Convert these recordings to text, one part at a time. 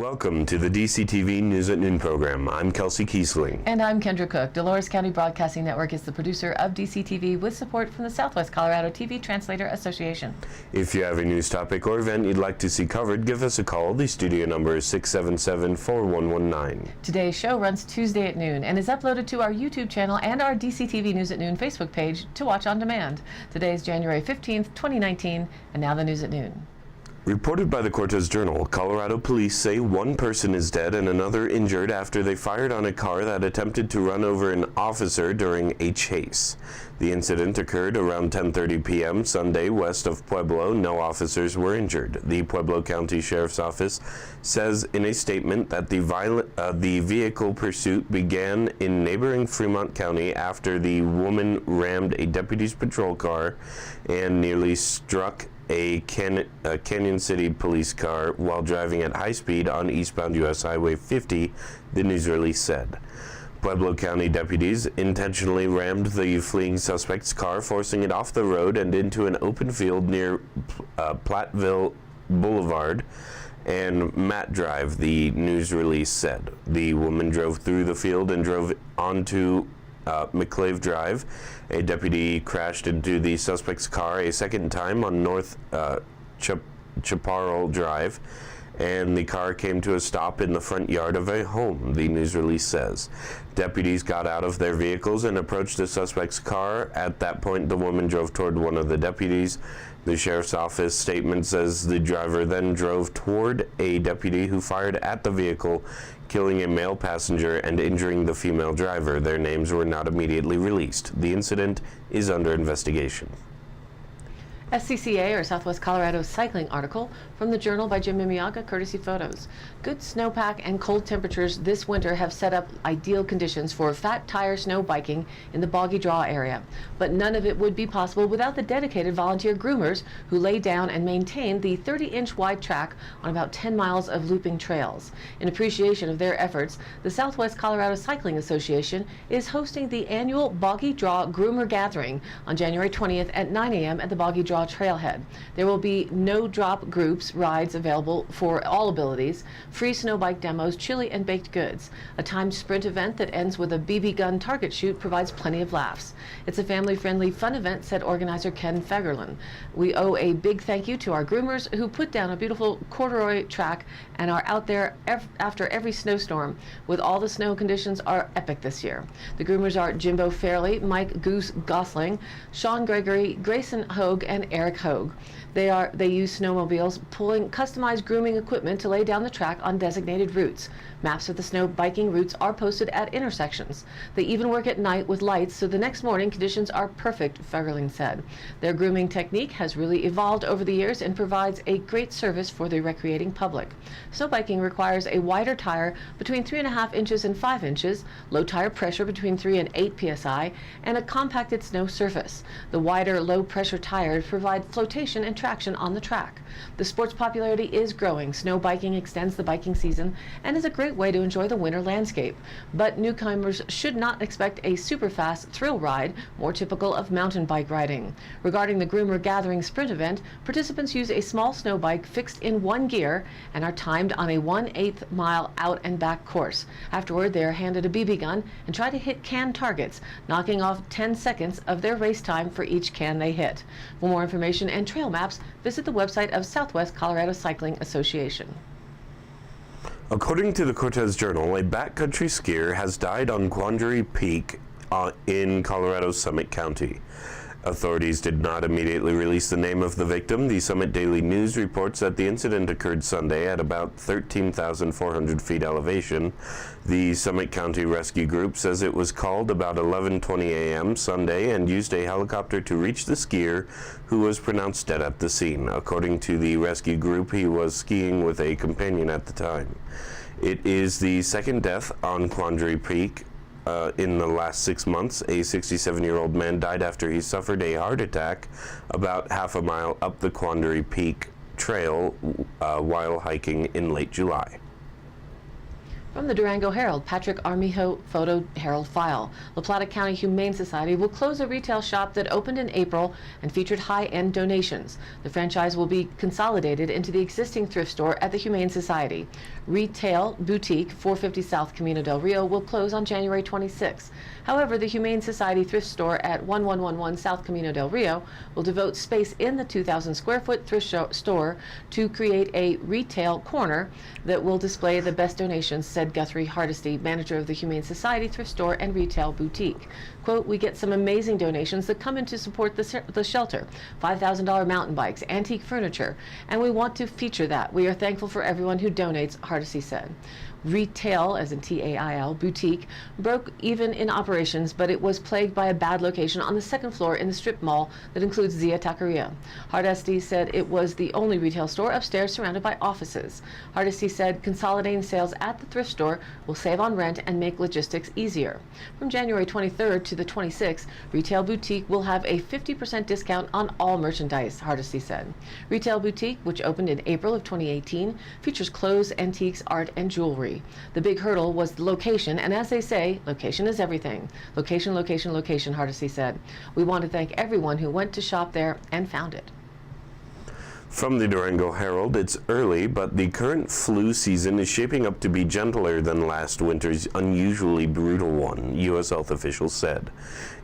Welcome to the DCTV News at Noon program. I'm Kelsey Kiesling. And I'm Kendra Cook. Dolores County Broadcasting Network is the producer of DCTV with support from the Southwest Colorado TV Translator Association. If you have a news topic or event you'd like to see covered, give us a call. The studio number is 677-4119. Today's show runs Tuesday at noon and is uploaded to our YouTube channel and our DCTV News at Noon Facebook page to watch on demand. Today is January 15th, 2019, and now the news at noon. Reported by the Cortez Journal, Colorado police say one person is dead and another injured after they fired on a car that attempted to run over an officer during a chase. The incident occurred around 10:30 p.m. Sunday west of Pueblo. No officers were injured. The Pueblo County Sheriff's Office says in a statement that the vehicle pursuit began in neighboring Fremont County after the woman rammed a deputy's patrol car and nearly struck a Canyon City police car while driving at high speed on eastbound U.S. Highway 50, the news release said. Pueblo County deputies intentionally rammed the fleeing suspect's car, forcing it off the road and into an open field near Platteville Boulevard and Matt Drive, the news release said. The woman drove through the field and drove onto McClave Drive. A deputy crashed into the suspect's car a second time on North Chaparral Drive, and the car came to a stop in the front yard of a home, the news release says. Deputies got out of their vehicles and approached the suspect's car. At that point, the woman drove toward one of the deputies. The sheriff's office statement says the driver then drove toward a deputy who fired at the vehicle, killing a male passenger and injuring the female driver. Their names were not immediately released. The incident is under investigation. SCCA, or Southwest Colorado Cycling article from the Journal by Jim Mimiaga, courtesy photos. Good snowpack and cold temperatures this winter have set up ideal conditions for fat tire snow biking in the Boggy Draw area. But none of it would be possible without the dedicated volunteer groomers who lay down and maintain the 30-inch wide track on about 10 miles of looping trails. In appreciation of their efforts, the Southwest Colorado Cycling Association is hosting the annual Boggy Draw Groomer Gathering on January 20th at 9 a.m. at the Boggy Draw Trailhead. There will be no-drop groups rides available for all abilities, free snow bike demos, chili and baked goods. A timed sprint event that ends with a BB gun target shoot provides plenty of laughs. It's a family-friendly, fun event, said organizer Ken Fagerlin. We owe a big thank you to our groomers who put down a beautiful corduroy track and are out there after every snowstorm. With all the snow conditions are epic this year. The groomers are Jimbo Fairley, Mike Goose Gosling, Sean Gregory, Grayson Hogue, and Eric Hogue. They use snowmobiles pulling customized grooming equipment to lay down the track on designated routes. Maps of the snow biking routes are posted at intersections. They even work at night with lights, so the next morning conditions are perfect, Fagerling said. Their grooming technique has really evolved over the years and provides a great service for the recreating public. Snow biking requires a wider tire between 3.5 inches and 5 inches, low tire pressure between 3 and 8 psi, and a compacted snow surface. The wider, low-pressure tires provide flotation and traction on the track. The sport's popularity is growing. Snow biking extends the biking season and is a great way to enjoy the winter landscape. But newcomers should not expect a super fast thrill ride, more typical of mountain bike riding. Regarding the Groomer Gathering sprint event, participants use a small snow bike fixed in one gear and are timed on a 1/8 mile out and back course. Afterward, they are handed a BB gun and try to hit can targets, knocking off 10 seconds of their race time for each can they hit. For more information and trail maps, visit the website of Southwest Colorado Cycling Association. According to the Cortez Journal, a backcountry skier has died on Quandary Peak in Colorado's Summit County. Authorities did not immediately release the name of the victim. The Summit Daily News reports that the incident occurred Sunday at about 13,400 feet elevation. The Summit County Rescue Group says it was called about 11:20 a.m. Sunday and used a helicopter to reach the skier, who was pronounced dead at the scene. According to the rescue group, he was skiing with a companion at the time. It is the second death on Quandary Peak in the last 6 months. A 67-year-old man died after he suffered a heart attack about half a mile up the Quandary Peak Trail while hiking in late July. From the Durango Herald, Patrick Armijo Photo Herald File. La Plata County Humane Society will close a retail shop that opened in April and featured high-end donations. The franchise will be consolidated into the existing thrift store at the Humane Society. Retail Boutique, 450 South Camino del Rio, will close on January 26. However, the Humane Society thrift store at 1111 South Camino del Rio will devote space in the 2,000 square foot thrift store to create a retail corner that will display the best donations, said Guthrie Hardesty, manager of the Humane Society thrift store and retail boutique. Quote, "We get some amazing donations that come in to support the shelter, $5,000 mountain bikes, antique furniture, and we want to feature that. We are thankful for everyone who donates," Hardesty said. Retail, as in TAIL, boutique, broke even in operations, but it was plagued by a bad location on the second floor in the strip mall that includes Zia Taqueria. Hardesty said it was the only retail store upstairs surrounded by offices. Hardesty said consolidating sales at the thrift store will save on rent and make logistics easier. From January 23rd to the 26th, Retail Boutique will have a 50% discount on all merchandise, Hardesty said. Retail Boutique, which opened in April of 2018, features clothes, antiques, art, and jewelry. The big hurdle was the location, and as they say, location is everything. Location, location, location, Hardesty said. "We want to thank everyone who went to shop there and found it." From the Durango Herald, it's early, but the current flu season is shaping up to be gentler than last winter's unusually brutal one, U.S. health officials said.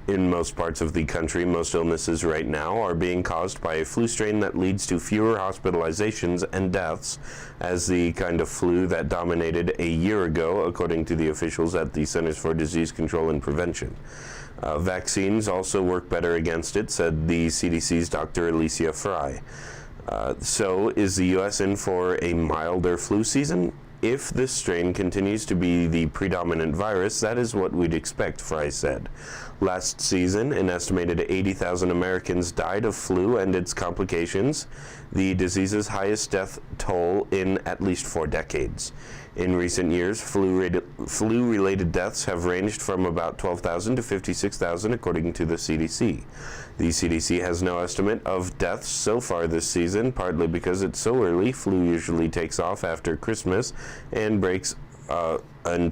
In most parts of the country, most illnesses right now are being caused by a flu strain that leads to fewer hospitalizations and deaths as the kind of flu that dominated a year ago, according to the officials at the Centers for Disease Control and Prevention. Vaccines also work better against it, said the CDC's Dr. Alicia Fry. So is the U.S. in for a milder flu season? If this strain continues to be the predominant virus, that is what we'd expect, Fry said. Last season, an estimated 80,000 Americans died of flu and its complications, the disease's highest death toll in at least 4 decades. In recent years, flu-related deaths have ranged from about 12,000 to 56,000, according to the CDC. The CDC has no estimate of deaths so far this season, partly because it's so early. Flu usually takes off after Christmas and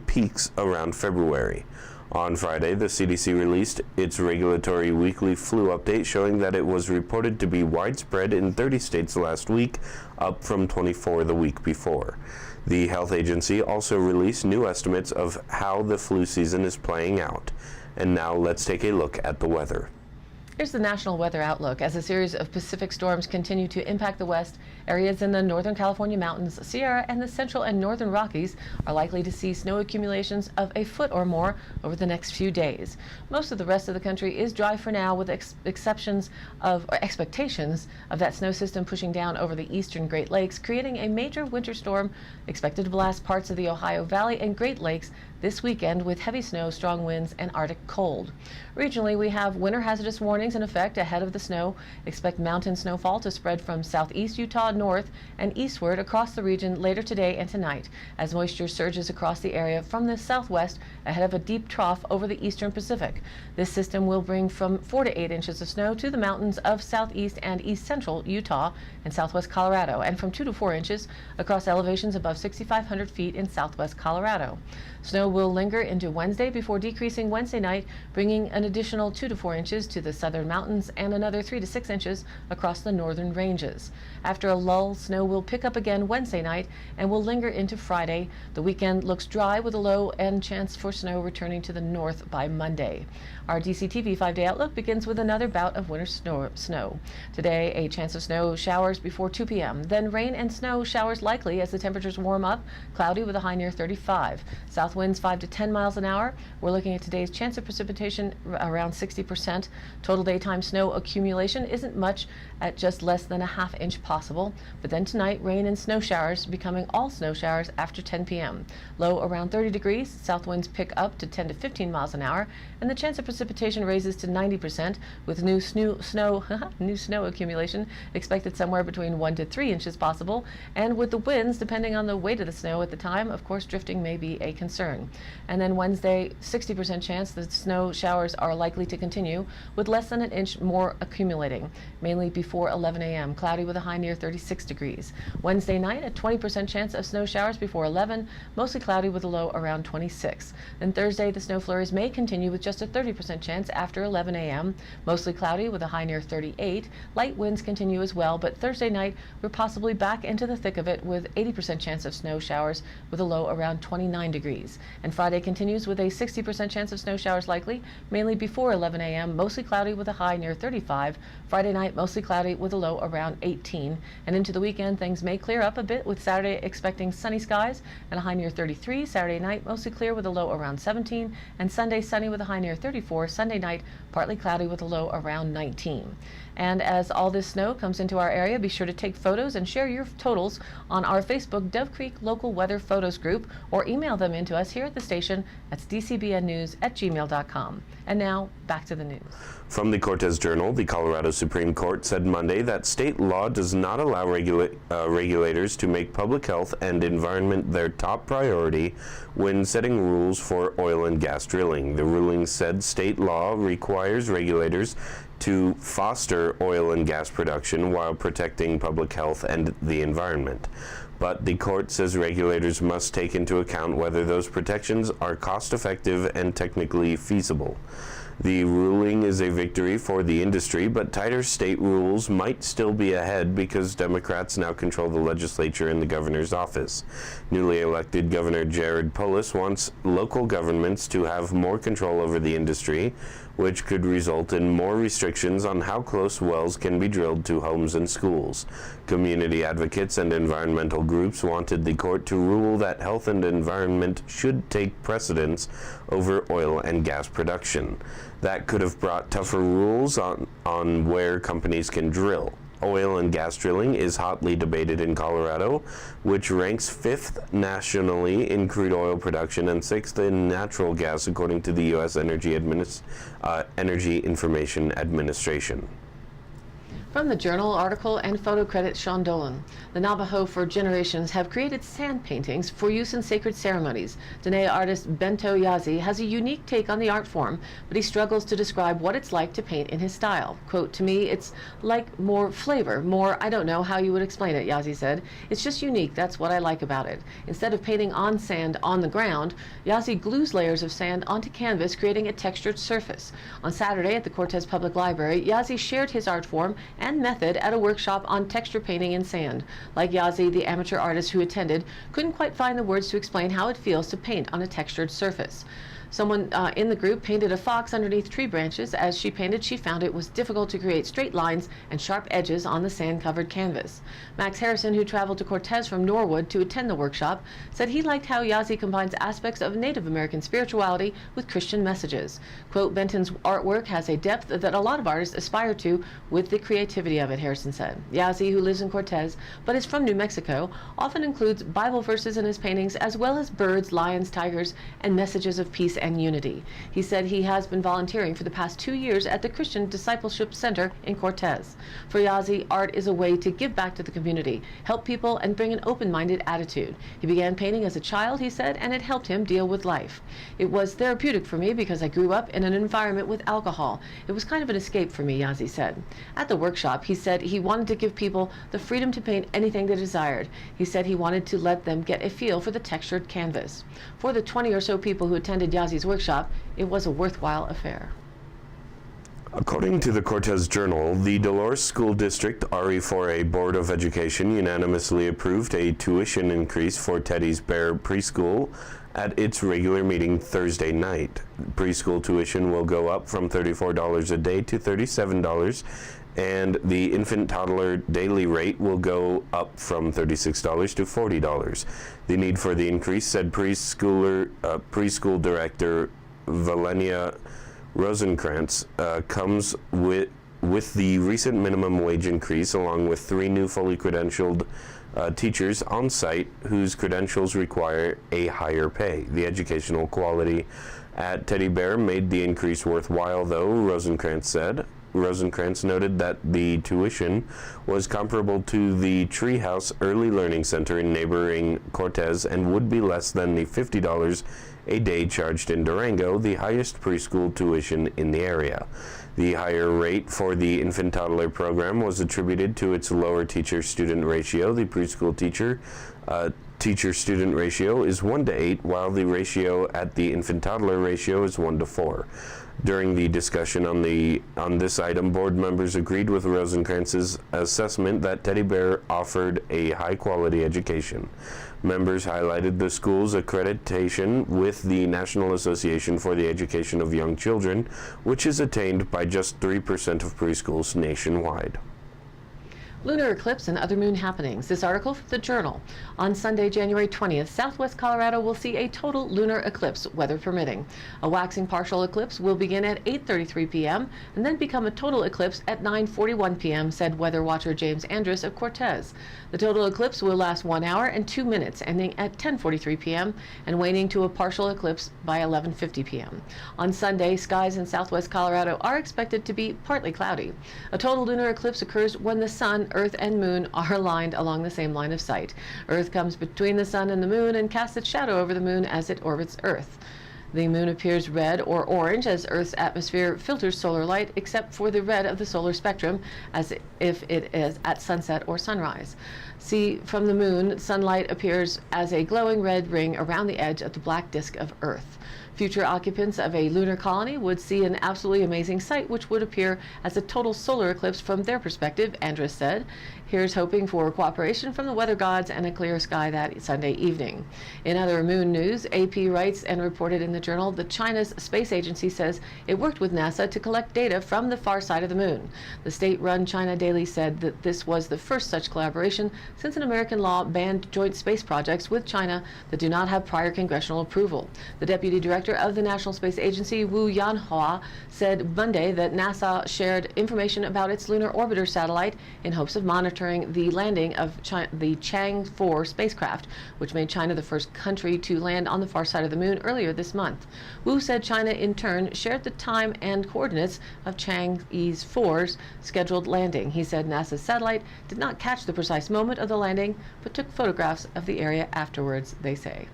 peaks around February. On Friday, the CDC released its regulatory weekly flu update, showing that it was reported to be widespread in 30 states last week, up from 24 the week before. The health agency also released new estimates of how the flu season is playing out. And now let's take a look at the weather. Here's the National Weather Outlook. As a series of Pacific storms continue to impact the west, areas in the Northern California mountains, Sierra, and the Central and Northern Rockies are likely to see snow accumulations of a foot or more over the next few days. Most of the rest of the country is dry for now, with expectations of that snow system pushing down over the eastern Great Lakes, creating a major winter storm expected to blast parts of the Ohio Valley and Great Lakes this weekend with heavy snow, strong winds, and Arctic cold. Regionally, we have winter hazardous warnings in effect ahead of the snow. Expect mountain snowfall to spread from southeast Utah north and eastward across the region later today and tonight, as moisture surges across the area from the southwest ahead of a deep trough over the eastern Pacific. This system will bring from 4 to 8 inches of snow to the mountains of southeast and east central Utah and southwest Colorado, and from 2 to 4 inches across elevations above 6,500 feet in southwest Colorado. Snow will linger into Wednesday before decreasing Wednesday night, bringing an additional 2 to 4 inches to the southern mountains and another 3 to 6 inches across the northern ranges. After a lull, snow will pick up again Wednesday night and will linger into Friday. The weekend looks dry with a low and chance for snow returning to the north by Monday. Our DCTV 5-day outlook begins with another bout of winter snow. Today, a chance of snow showers before 2 p.m. Then rain and snow showers likely as the temperatures warm up, cloudy with a high near 35. South winds 5 to 10 miles an hour. We're looking at today's chance of precipitation around 60%. Total daytime snow accumulation isn't much at just less than a ½ inch possible. But then tonight, rain and snow showers becoming all snow showers after 10 p.m. Low around 30 degrees. South winds pick up to 10 to 15 miles an hour, and the chance of precipitation raises to 90%, with new snow accumulation expected somewhere between 1 to 3 inches possible. And with the winds, depending on the weight of the snow at the time, of course, drifting may be a concern. evening. And then Wednesday, 60% chance that snow showers are likely to continue, with less than an inch more accumulating, mainly before 11 a.m. Cloudy with a high near 36 degrees. Wednesday night, a 20% chance of snow showers before 11, mostly cloudy with a low around 26. Then Thursday, the snow flurries may continue with just a 30% chance after 11 a.m., mostly cloudy with a high near 38. Light winds continue as well, but Thursday night, we're possibly back into the thick of it with 80% chance of snow showers with a low around 29 degrees. And Friday continues with a 60% chance of snow showers likely, mainly before 11 a.m., mostly cloudy with a high near 35. Friday night, mostly cloudy with a low around 18. And into the weekend, things may clear up a bit, with Saturday expecting sunny skies and a high near 33. Saturday night, mostly clear with a low around 17. And Sunday, sunny with a high near 34. Sunday night, partly cloudy with a low around 19. And as all this snow comes into our area, be sure to take photos and share your totals on our Facebook Dove Creek Local Weather Photos group, or email them into us here at the station at dcbnnews@gmail.com. And now, back to the news. From the Cortez Journal, the Colorado Supreme Court said Monday that state law does not allow regulators to make public health and environment their top priority when setting rules for oil and gas drilling. The ruling said state law requires regulators to foster oil and gas production while protecting public health and the environment. But the court says regulators must take into account whether those protections are cost-effective and technically feasible. The ruling is a victory for the industry, but tighter state rules might still be ahead because Democrats now control the legislature and the governor's office. Newly elected Governor Jared Polis wants local governments to have more control over the industry, which could result in more restrictions on how close wells can be drilled to homes and schools. Community advocates and environmental groups wanted the court to rule that health and environment should take precedence over oil and gas production. That could have brought tougher rules on where companies can drill. Oil and gas drilling is hotly debated in Colorado, which ranks 5th nationally in crude oil production and 6th in natural gas, according to the U.S. Energy Information Administration. From the Journal article and photo credit Sean Dolan. The Navajo for generations have created sand paintings for use in sacred ceremonies. Dene artist Bento Yazi has a unique take on the art form, but he struggles to describe what it's like to paint in his style. Quote, "To me, it's like more flavor, more, I don't know how you would explain it," Yazi said. "It's just unique, that's what I like about it. Instead of painting on sand on the ground, Yazi glues layers of sand onto canvas, creating a textured surface." On Saturday at the Cortez Public Library, Yazi shared his art form and method at a workshop on texture painting in sand. Like Yazi, the amateur artist who attended couldn't quite find the words to explain how it feels to paint on a textured surface. Someone in the group painted a fox underneath tree branches. As she painted, she found it was difficult to create straight lines and sharp edges on the sand-covered canvas. Max Harrison, who traveled to Cortez from Norwood to attend the workshop, said he liked how Yazi combines aspects of Native American spirituality with Christian messages. Quote, "Benton's artwork has a depth that a lot of artists aspire to with the creativity of it," Harrison said. Yazi, who lives in Cortez but is from New Mexico, often includes Bible verses in his paintings, as well as birds, lions, tigers, and messages of peace and unity. He said he has been volunteering for the past 2 years at the Christian Discipleship Center in Cortez. For Yazi, art is a way to give back to the community, help people, and bring an open-minded attitude. He began painting as a child, he said, and it helped him deal with life. "It was therapeutic for me because I grew up in an environment with alcohol. It was kind of an escape for me," Yazi said. At the workshop, he said he wanted to give people the freedom to paint anything they desired. He said he wanted to let them get a feel for the textured canvas. For the 20 or so people who attended Yazi's workshop, it was a worthwhile affair. According to the Cortez Journal, the Dolores School District RE4A Board of Education unanimously approved a tuition increase for Teddy's Bear Preschool at its regular meeting Thursday night. Preschool tuition will go up from $34 a day to $37, and the infant toddler daily rate will go up from $36 to $40. The need for the increase, said preschool director Valenia Rosenkrantz, comes with the recent minimum wage increase, along with 3 new fully credentialed teachers on site whose credentials require a higher pay. The educational quality at Teddy Bear made the increase worthwhile, though, Rosenkrantz said. Rosenkrantz noted that the tuition was comparable to the Treehouse Early Learning Center in neighboring Cortez and would be less than the $50 a day charged in Durango the highest preschool tuition in the area. The higher rate for the infant toddler program was attributed to its lower teacher-student ratio. The preschool teacher-student ratio is 1:8, while the ratio at the infant-toddler ratio is 1:4. During the discussion on this item, board members agreed with Rosenkranz's assessment that Teddy Bear offered a high-quality education. Members highlighted the school's accreditation with the National Association for the Education of Young Children, which is attained by just 3% of preschools nationwide. Lunar eclipse and other moon happenings. This article from the Journal. On Sunday, January 20th, southwest Colorado will see a total lunar eclipse, weather permitting. A waxing partial eclipse will begin at 8:33 p.m. and then become a total eclipse at 9:41 p.m., said weather watcher James Andrus of Cortez. The total eclipse will last 1 hour and 2 minutes, ending at 10:43 p.m. and waning to a partial eclipse by 11:50 p.m. On Sunday, skies in southwest Colorado are expected to be partly cloudy. A total lunar eclipse occurs when the sun, Earth, and moon are aligned along the same line of sight. Earth comes between the sun and the moon and casts its shadow over the moon as it orbits Earth. The moon appears red or orange as Earth's atmosphere filters solar light, except for the red of the solar spectrum, as if it is at sunset or sunrise. See, from the moon, sunlight appears as a glowing red ring around the edge of the black disk of Earth. Future occupants of a lunar colony would see an absolutely amazing sight, which would appear as a total solar eclipse from their perspective, Andrus said. Here's hoping for cooperation from the weather gods and a clear sky that Sunday evening. In other moon news, AP writes and reported in the Journal that China's space agency says it worked with NASA to collect data from the far side of the moon. The state-run China Daily said that this was the first such collaboration since an American law banned joint space projects with China that do not have prior congressional approval. The deputy director of the National Space Agency, Wu Yanhua, said Monday that NASA shared information about its lunar orbiter satellite in hopes of monitoring the landing of the Chang'e 4 spacecraft, which made China the first country to land on the far side of the moon earlier this month. Wu said China in turn shared the time and coordinates of Chang'e 4's scheduled landing. He said NASA's satellite did not catch the precise moment of the landing, but took photographs of the area afterwards, they say.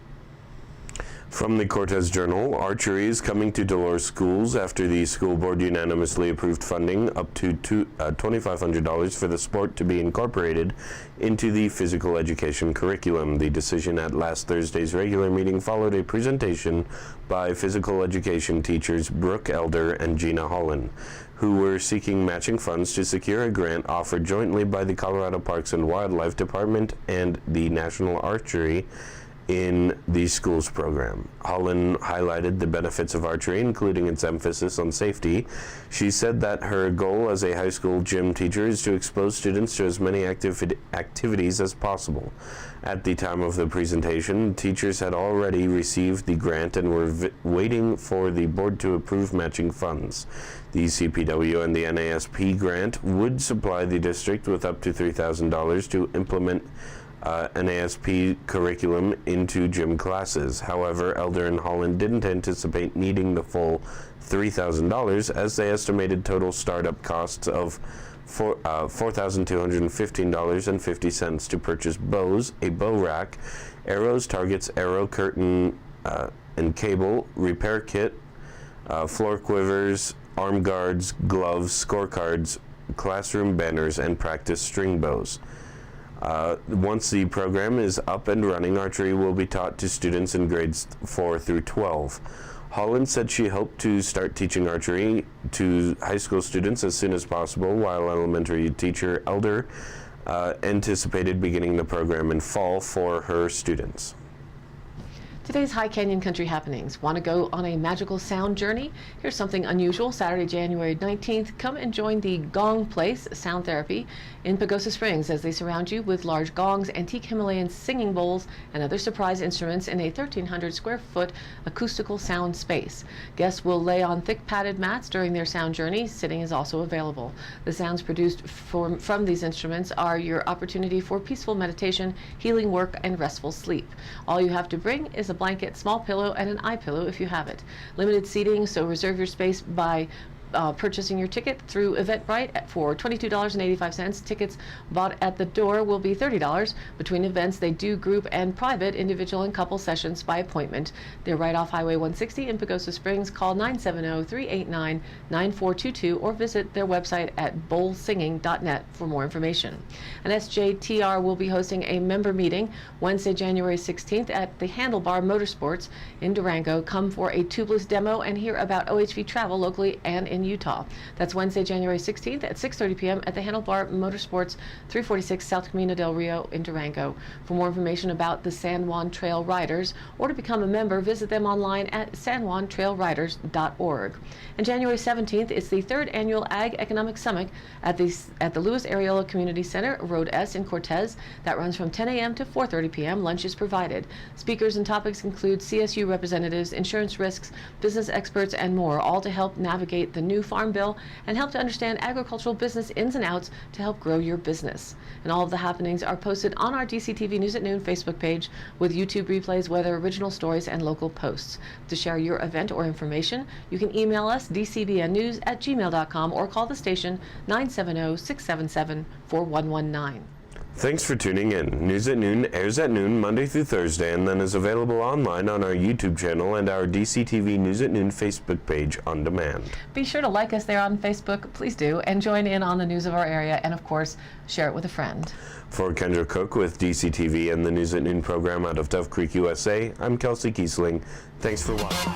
From the Cortez Journal, archery is coming to Dolores schools after the school board unanimously approved funding up to $2,500 for the sport to be incorporated into the physical education curriculum. The decision at last Thursday's regular meeting followed a presentation by physical education teachers Brooke Elder and Gina Holland, who were seeking matching funds to secure a grant offered jointly by the Colorado Parks and Wildlife Department and the National Archery in the schools program. Holland highlighted the benefits of archery, including its emphasis on safety. She said that her goal as a high school gym teacher is to expose students to as many activities as possible. At the time of the presentation, teachers had already received the grant and were waiting for the board to approve matching funds. The CPW and the NASP grant would supply the district with up to $3,000 to implement NASP curriculum into gym classes. However, Elder and Holland didn't anticipate needing the full $3,000 as they estimated total startup costs of $4,215.50 to purchase bows, a bow rack, arrows, targets, arrow curtain and cable, repair kit, floor quivers, arm guards, gloves, scorecards, classroom banners, and practice string bows. Once the program is up and running, archery will be taught to students in grades 4 through 12. Holland said she hoped to start teaching archery to high school students as soon as possible, while elementary teacher Elder anticipated beginning the program in fall for her students. Today's High Canyon Country happenings. Want to go on a magical sound journey? Here's something unusual. Saturday, January 19th, come and join the Gong Place Sound Therapy in Pagosa Springs as they surround you with large gongs, antique Himalayan singing bowls, and other surprise instruments in a 1,300 square foot acoustical sound space. Guests will lay on thick padded mats during their sound journey. Sitting is also available. The sounds produced from these instruments are your opportunity for peaceful meditation, healing work, and restful sleep. All you have to bring is a blanket, small pillow, and an eye pillow if you have it. Limited seating, so reserve your space by purchasing your ticket through Eventbrite for $22.85. Tickets bought at the door will be $30. Between events, they do group and private, individual and couple sessions by appointment. They're right off Highway 160 in Pagosa Springs. Call 970-389-9422 or visit their website at bowlsinging.net for more information. And SJTR will be hosting a member meeting Wednesday, January 16th at the Handlebar Motorsports in Durango. Come for a tubeless demo and hear about OHV travel locally and in Utah. That's Wednesday, January 16th at 6:30 p.m. at the Handlebar Motorsports, 346 South Camino del Rio in Durango. For more information about the San Juan Trail Riders or to become a member, visit them online at sanjuantrailriders.org. And January 17th is the 3rd Annual Ag Economic Summit at the Luis Arreola Community Center, Road S in Cortez. That runs from 10 a.m. to 4:30 p.m. Lunch is provided. Speakers and topics include CSU representatives, insurance risks, business experts, and more, all to help navigate the new Farm Bill and help to understand agricultural business ins and outs to help grow your business. And all of the happenings are posted on our DCTV News at Noon Facebook page with YouTube replays, weather, original stories, and local posts. To share your event or information, you can email us dcbnnews@gmail.com or call the station 970-677-4119. Thanks for tuning in. News at Noon airs at noon Monday through Thursday and then is available online on our YouTube channel and our DCTV News at Noon Facebook page on demand. Be sure to like us there on Facebook, please do, and join in on the news of our area, and of course, share it with a friend. For Kendra Cook with DCTV and the News at Noon program out of Dove Creek, USA, I'm Kelsey Kiesling. Thanks for watching.